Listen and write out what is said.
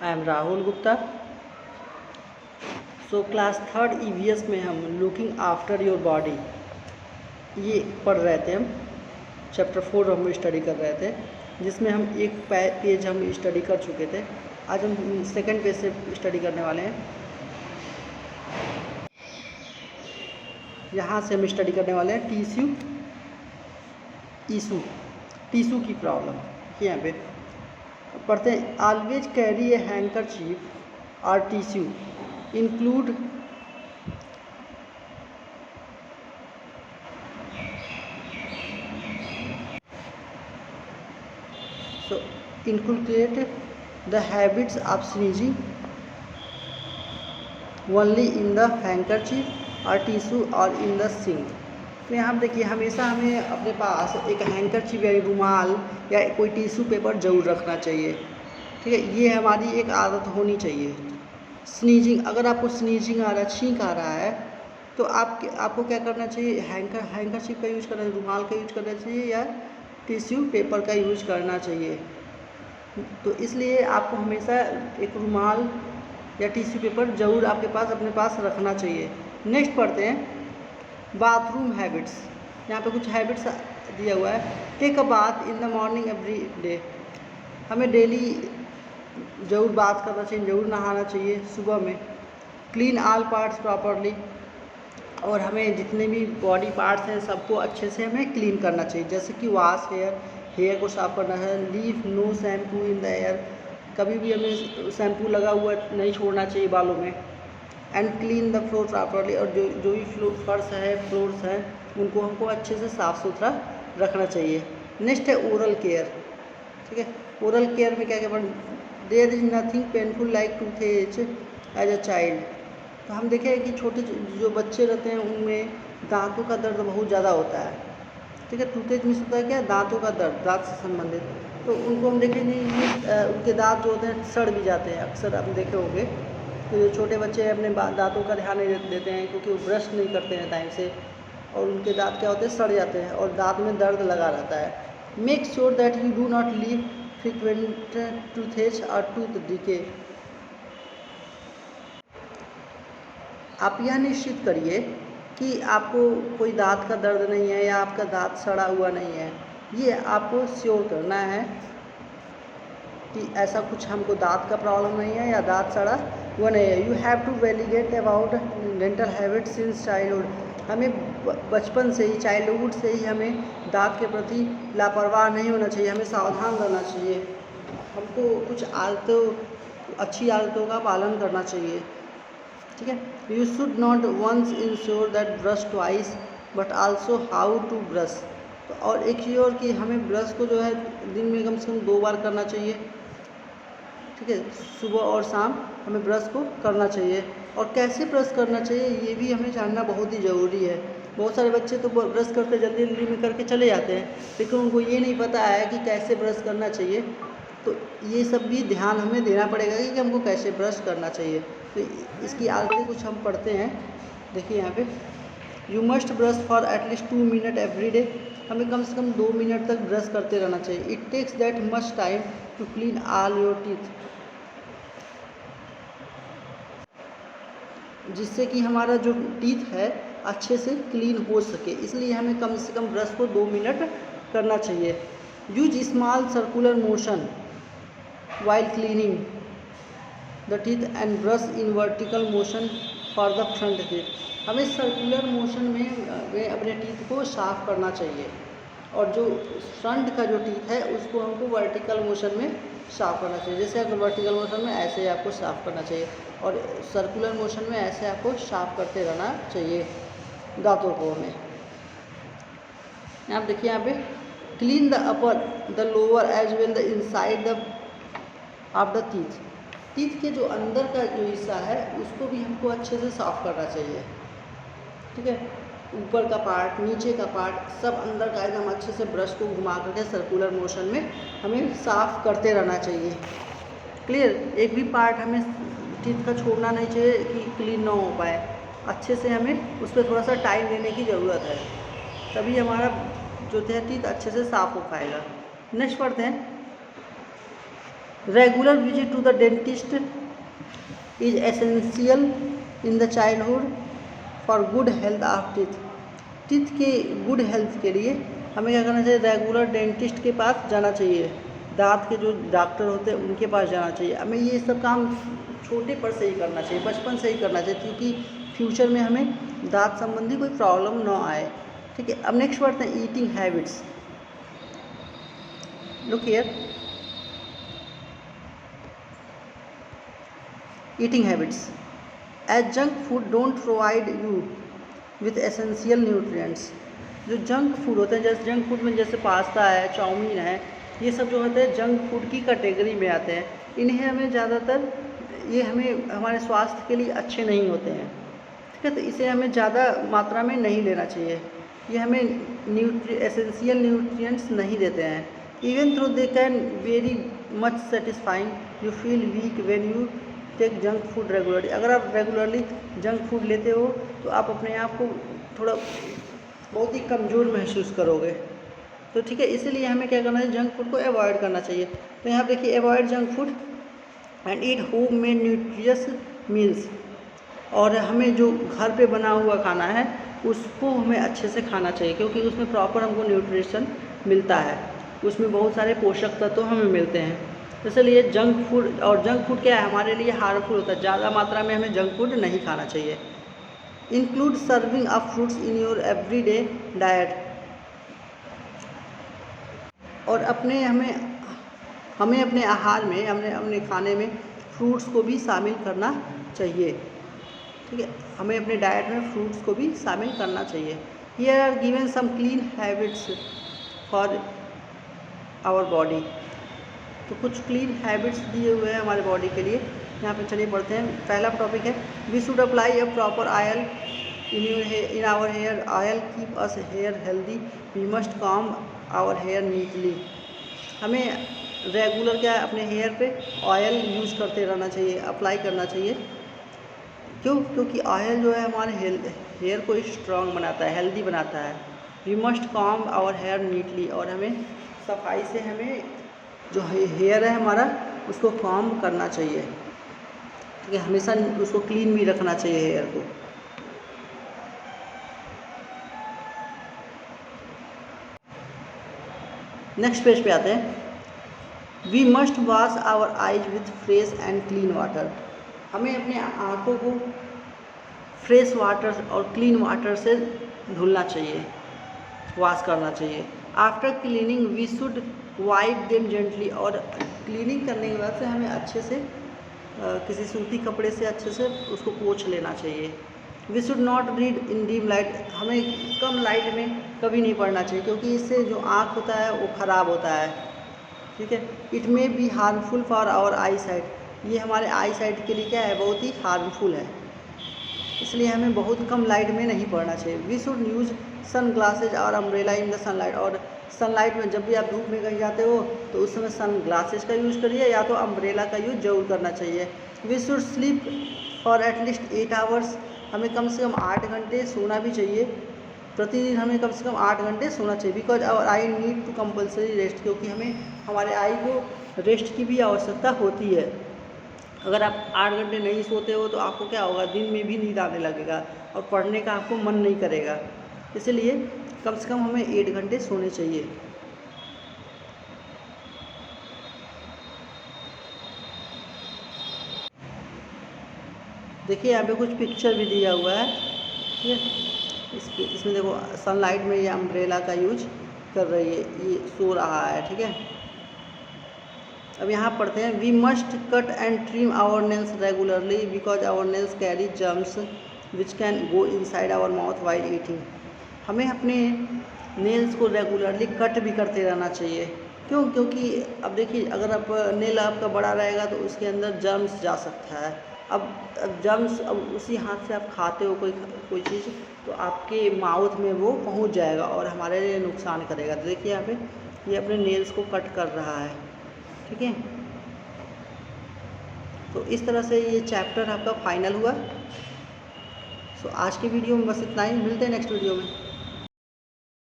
I am Rahul Gupta. So class 3rd EVS में हम looking after your body ये पढ़ रहे थे। हम चैप्टर 4 हम स्टडी कर रहे थे, जिसमें हम एक पेज हम स्टडी कर चुके थे। आज हम सेकंड पेज से स्टडी करने वाले हैं। यहाँ से हम स्टडी करने वाले हैं टीसू की प्रॉब्लम। यहाँ पे पढ़ते हैं, ऑलवेज कैरी ए हैंकरचीफ और tissue include inculcate the habits of sneezing only in the handkerchief or tissue or in the sink। तो यहाँ देखिए, हमेशा हमें अपने पास एक हैंकरचीफ या रुमाल या कोई टिश्यू पेपर ज़रूर रखना चाहिए। ठीक है, ये हमारी एक आदत होनी चाहिए। स्नीजिंग, अगर आपको स्नीजिंग आ रहा है, छींक आ रहा है, तो आपको क्या करना चाहिए? हैंकरचीफ का यूज करना चाहिए, रुमाल का यूज करना चाहिए या टिश्यू पेपर का यूज करना चाहिए। तो इसलिए आपको हमेशा एक रुमाल या टिश्यू पेपर ज़रूर आपके पास अपने पास रखना चाहिए। नेक्स्ट पढ़ते हैं, बाथरूम हैबिट्स। यहाँ पे कुछ हैबिट्स दिया हुआ है। Take a bath in the morning every day. हमें डेली ज़रूर बात करना चाहिए, ज़रूर नहाना चाहिए सुबह में। क्लीन ऑल पार्ट्स प्रॉपरली, और हमें जितने भी बॉडी पार्ट्स हैं सबको अच्छे से हमें क्लीन करना चाहिए। जैसे कि वॉश हेयर को साफ़ करना है। Leave no shampoo in the air, कभी भी हमें शैम्पू लगा हुआ नहीं छोड़ना चाहिए बालों में। And clean the floor properly, और जो भी फर्श है, फ्लोर्स हैं, उनको हमको अच्छे से साफ़ सुथरा रखना चाहिए। नेक्स्ट है ओरल केयर। ठीक है, ओरल केयर में क्या क्या there is nothing painful like toothache a child. तो हम देखें कि छोटे जो बच्चे रहते हैं उनमें दांतों का दर्द बहुत ज़्यादा होता है। ठीक है, टूथेज मीन्स होता है क्या? दांतों का दर्द, दांत से संबंधित। तो उनको हम देखेंगे उनके दांत जो होते हैं सड़ भी जाते हैं। अक्सर आप देखे होंगे तो जो छोटे बच्चे हैं अपने दांतों का ध्यान नहीं देते हैं, क्योंकि वो ब्रश नहीं करते हैं टाइम से, और उनके दांत क्या होते हैं? सड़ जाते हैं और दांत में दर्द लगा रहता है। Make sure that you do not leave frequent toothache और टूथ डिके। आप यह निश्चित करिए कि आपको कोई दांत का दर्द नहीं है या आपका दांत सड़ा हुआ नहीं है। ये आपको श्योर करना है कि ऐसा कुछ हमको दांत का प्रॉब्लम नहीं है या दांत सड़ा हुआ नहीं है। You have to vellicate about dental habit since childhood. हमें बचपन से ही, चाइल्डहुड से ही हमें दांत के प्रति लापरवाह नहीं होना चाहिए, हमें सावधान रहना चाहिए। हमको कुछ अच्छी आदतों का पालन करना चाहिए। ठीक है, you should not once ensure that brush twice but also how to brush. तो और एक चीज़ और कि हमें ब्रश को जो है दिन में कम से कम 2 बार करना चाहिए। ठीक है, सुबह और शाम हमें ब्रश को करना चाहिए। और कैसे ब्रश करना चाहिए ये भी हमें जानना बहुत ही ज़रूरी है। बहुत सारे बच्चे तो ब्रश करते जल्दी जल्दी में करके चले जाते हैं, लेकिन उनको ये नहीं पता है कि कैसे ब्रश करना चाहिए। तो ये सब भी ध्यान हमें देना पड़ेगा कि हमको कैसे ब्रश करना चाहिए। तो इसकी आदतें कुछ हम पढ़ते हैं। देखिए यहाँ पे, you must brush for at least 2 minute every day. हमें कम से कम 2 मिनट तक ब्रश करते रहना चाहिए। It takes that much time to clean all your teeth, जिससे कि हमारा जो टीथ है अच्छे से क्लीन हो सके। इसलिए हमें कम से कम ब्रश को 2 मिनट करना चाहिए। Use small circular motion while cleaning the teeth and brush in vertical motion for the front teeth। हमें सर्कुलर मोशन में अपने टीथ को साफ़ करना चाहिए, और जो फ्रंट का जो टीथ है उसको हमको वर्टिकल मोशन में साफ़ करना चाहिए। जैसे अगर वर्टिकल मोशन में ऐसे आपको साफ़ करना चाहिए, और सर्कुलर मोशन में ऐसे आपको साफ़ करते रहना चाहिए दांतों को हमें। आप देखिए यहाँ पे, clean the upper the lower as well the inside the of the teeth के जो अंदर का जो हिस्सा है उसको भी हमको अच्छे से साफ़ करना चाहिए। ठीक है, ऊपर का पार्ट, नीचे का पार्ट, सब अंदर का एकदम अच्छे से ब्रश को घुमा करके सर्कुलर मोशन में हमें साफ़ करते रहना चाहिए। क्लियर, एक भी पार्ट हमें टीथ का छोड़ना नहीं चाहिए कि क्लीन ना हो पाए। अच्छे से हमें उस पर थोड़ा सा टाइम देने की ज़रूरत है, तभी हमारा जो टीथ अच्छे से साफ़ हो पाएगा। नेक्स्ट पढ़ते हैं, regular visit to the dentist is essential in the childhood for good health of teeth. Teeth के गुड हेल्थ के लिए हमें क्या करना चाहिए, रेगुलर डेंटिस्ट के पास जाना चाहिए, दांत के जो डॉक्टर होते हैं उनके पास जाना चाहिए। हमें ये सब काम छोटे पर से ही करना चाहिए, बचपन से ही करना चाहिए, क्योंकि फ्यूचर में हमें दांत संबंधी कोई प्रॉब्लम ना आए। ठीक है, अब नेक्स्ट बढ़ते हैं eating habits. Look here, eating habits as junk food don't provide you with essential nutrients. जो जंक फूड होते हैं, जैसे जंक फूड में जैसे पास्ता है, चाउमीन है, ये सब जो होते हैं जंक फूड की कैटेगरी में आते हैं। इन्हें हमें ज़्यादातर ये हमें हमारे स्वास्थ्य के लिए अच्छे नहीं होते हैं। ठीक है, तो इसे हमें ज़्यादा मात्रा में नहीं लेना चाहिए। ये हमें एसेंशियल न्यूट्रिएंट्स नहीं देते हैं। Even though they can very much satisfying, you feel weak when you take junk food regularly. अगर आप रेगुलरली जंक फूड लेते हो तो आप अपने आप को थोड़ा बहुत ही कमज़ोर महसूस करोगे। तो ठीक है, इसीलिए हमें क्या करना है, जंक फूड को अवॉइड करना चाहिए। तो यहाँ देखिए, avoid junk food and eat home made nutritious meals. और हमें जो घर पे बना हुआ खाना है उसको हमें अच्छे से खाना चाहिए, क्योंकि उसमें प्रॉपर हमको न्यूट्रिशन मिलता है, उसमें बहुत सारे पोषक तत्व हमें मिलते हैं। इसलिए जंक फूड, और जंक फूड क्या है, हमारे लिए हार्मफुल होता है, ज़्यादा मात्रा में हमें जंक फूड नहीं खाना चाहिए। Include serving of fruits in your everyday diet. और हमें अपने आहार में, अपने खाने में फ्रूट्स को भी शामिल करना चाहिए। ठीक है, हमें अपने डाइट में फ्रूट्स को भी शामिल करना चाहिए। Here are given some clean habits for our body. तो कुछ क्लीन हैबिट्स दिए हुए हैं हमारे बॉडी के लिए। यहाँ पे चलिए पढ़ते हैं। पहला टॉपिक है, we should apply a proper oil in our hair. Oil keep us hair healthy, we must comb our hair neatly. हमें रेगुलर क्या है, अपने हेयर पे ऑयल यूज़ करते रहना चाहिए, अप्लाई करना चाहिए। क्यों? क्योंकि ऑयल जो है हमारे हेयर को स्ट्रॉन्ग बनाता है, हेल्दी बनाता है। We must comb our hair neatly, और हमें सफाई से हमें जो हेयर है हमारा उसको कॉम्ब करना चाहिए। ठीक है, हमेशा उसको क्लीन भी रखना चाहिए हेयर को। नेक्स्ट पेज पे आते हैं। We must wash our eyes with fresh and clean water. हमें अपने आँखों को फ्रेश वाटर और क्लीन वाटर से धुलना चाहिए, वॉश करना चाहिए। After cleaning we should wipe them gently. और क्लीनिंग करने के बाद से हमें अच्छे से किसी सूती कपड़े से अच्छे से उसको पोंछ लेना चाहिए। We should not read in dim light. हमें कम लाइट में कभी नहीं पढ़ना चाहिए, क्योंकि इससे जो आँख होता है वो ख़राब होता है। ठीक है, it may be harmful for our eyesight. ये हमारे आई साइट के लिए क्या है, बहुत ही हार्मफुल है, इसलिए हमें बहुत कम लाइट में नहीं पढ़ना चाहिए। We should use sunglasses और अम्ब्रेला इन द सनलाइट। और सनलाइट में जब भी आप धूप में कहीं जाते हो तो उस समय सन ग्लासेज का यूज़ करिए, या तो अम्ब्रेला का यूज़ ज़रूर करना चाहिए। We should sleep for at least 8 hours. हमें कम से कम 8 घंटे सोना भी चाहिए, प्रतिदिन हमें कम से कम 8 घंटे सोना चाहिए। Because our eye need to compulsory rest, क्योंकि हमें हमारे आई को रेस्ट की भी आवश्यकता होती है। अगर आप 8 घंटे नहीं सोते हो तो आपको क्या होगा, दिन में भी नींद आने लगेगा और पढ़ने का आपको मन नहीं करेगा। इसलिए कम से कम हमें 8 घंटे सोने चाहिए। देखिए यहाँ पे कुछ पिक्चर भी दिया हुआ है। ठीक है, इसमें देखो सनलाइट में ये अम्ब्रेला का यूज कर रही है, ये सो रहा है। ठीक है, अब यहाँ पढ़ते हैं। We must cut and trim our nails regularly because our nails carry germs which can go inside our mouth while eating. हमें अपने नेल्स को रेगुलरली कट भी करते रहना चाहिए। क्यों? क्योंकि अब देखिए, अगर आप नेल आपका बड़ा रहेगा तो उसके अंदर जर्म्स जा सकता है। अब जर्म्स, अब उसी हाथ से आप खाते हो कोई चीज़, तो आपके माउथ में वो पहुंच जाएगा और हमारे लिए नुकसान करेगा। तो देखिए यहाँ पे ये अपने नेल्स को कट कर रहा है। ठीक है, तो इस तरह से ये चैप्टर आपका फाइनल हुआ। सो आज की वीडियो में बस इतना ही, मिलते हैं नेक्स्ट वीडियो में।